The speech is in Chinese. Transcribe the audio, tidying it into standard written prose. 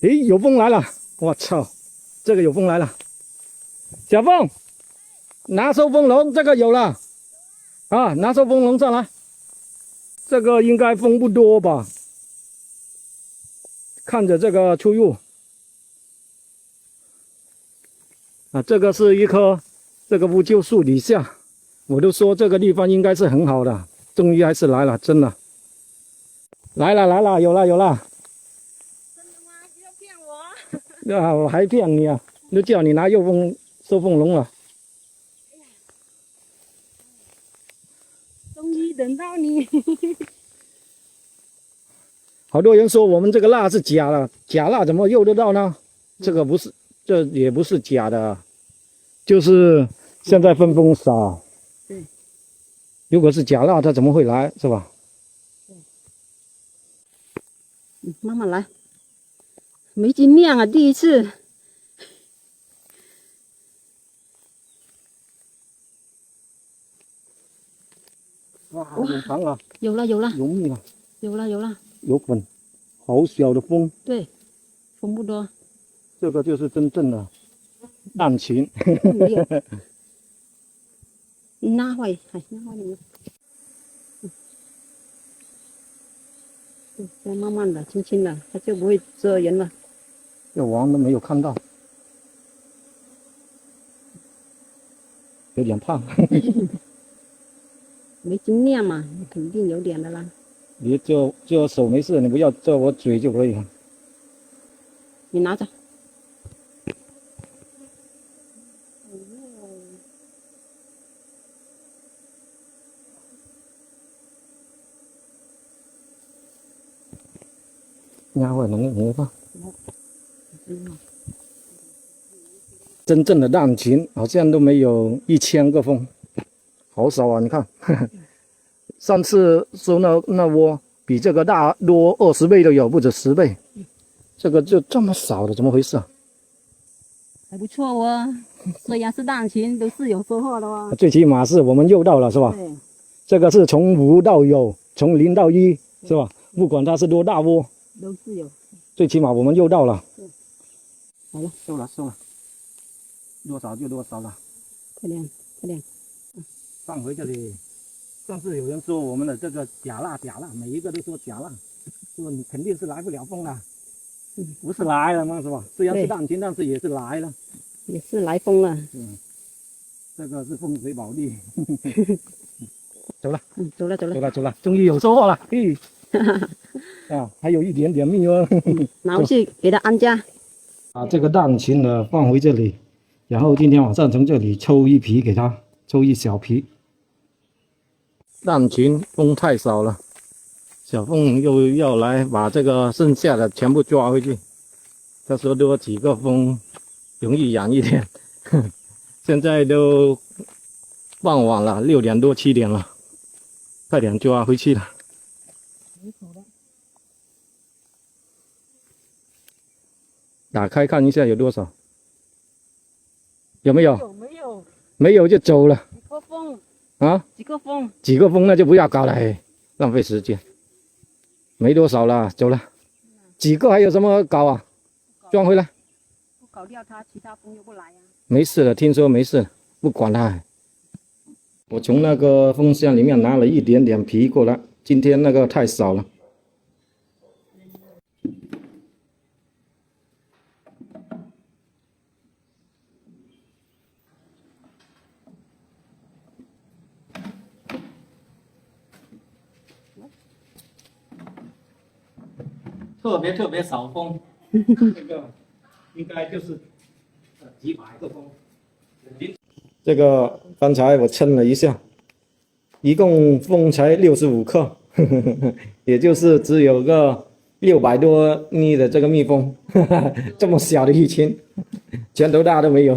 诶，有风来了！我操，这个有风来了。小凤，拿收风笼，这个有了。啊，拿收风笼上来。这个应该风不多吧？看着这个出入。啊，这个是一棵这个乌桕树底下，我都说这个地方应该是很好的，终于还是来了，真的。来了来了，有了有了。真的吗？不要骗我！啊，我还骗你啊！都叫你拿收凤笼了。终于等到你。好多人说我们这个蜡是假的，假蜡怎么用得到呢？这个不是，这也不是假的，就是现在分风少。对。如果是假蜡，它怎么会来，是吧？慢慢来，没经验啊，第一次。哇，有糖啊！有了有了有蜜了，有了有了，有粉，好小的风。对，风不多。这个就是真正的蛋禽。没有。拿回，系拿回你。再慢慢的、轻轻的，它就不会蛰人了。这王都没有看到，有点怕。没经验嘛，肯定有点的啦。你就手没事，你不要遮我嘴就可以了。你拿着。压坏能捏吧。真正的蛋禽好像都没有1000个蜂，好少啊！你看，上次收那窝比这个大多20倍都有，不止10倍。这个就这么少的，怎么回事啊？还不错哦，虽然是蛋禽，都是有收获的哦。最起码是我们诱到了，是吧？对。这个是从无到有，从0到1，是吧？不管它是多大窝，都是有。最起码我们诱到了。好了，收了收了，多少就多少了。快点快点。放回这里。上次有人说我们的这个假蜡，每一个都说假蜡，说你肯定是来不了风了。不是来了吗？是吧？虽然是蛋禽，但是也是来了。也是来风了。这个是风水宝地。走了。走了走了走了走了，终于有收获了。嘿。啊，还有一点点蜜哦。拿回去给它安家。把这个蛋禽呢放回这里，然后今天晚上从这里抽一皮给它，抽一小皮。蛋禽风太少了，小凤又要来把这个剩下的全部抓回去。他说多几个蜂容易养一点。现在都傍晚了，6点多7点了，快点抓回去了。打开看一下有多少，有没有？没有？没有就走了。几个蜂？啊？几个蜂？几个蜂那就不要搞了，浪费时间。没多少了，走了。几个还有什么搞啊？装回来。不搞掉它，其他蜂又不来呀。没事了，听说没事，不管它。我从那个蜂箱里面拿了一点点皮过来，今天那个太少了。特别少蜂，这个应该就是几百个蜂。这个刚才我称了一下，一共蜂才65克，也就是只有个600多粒的这个蜜蜂，这么小的一群，拳头大都没有。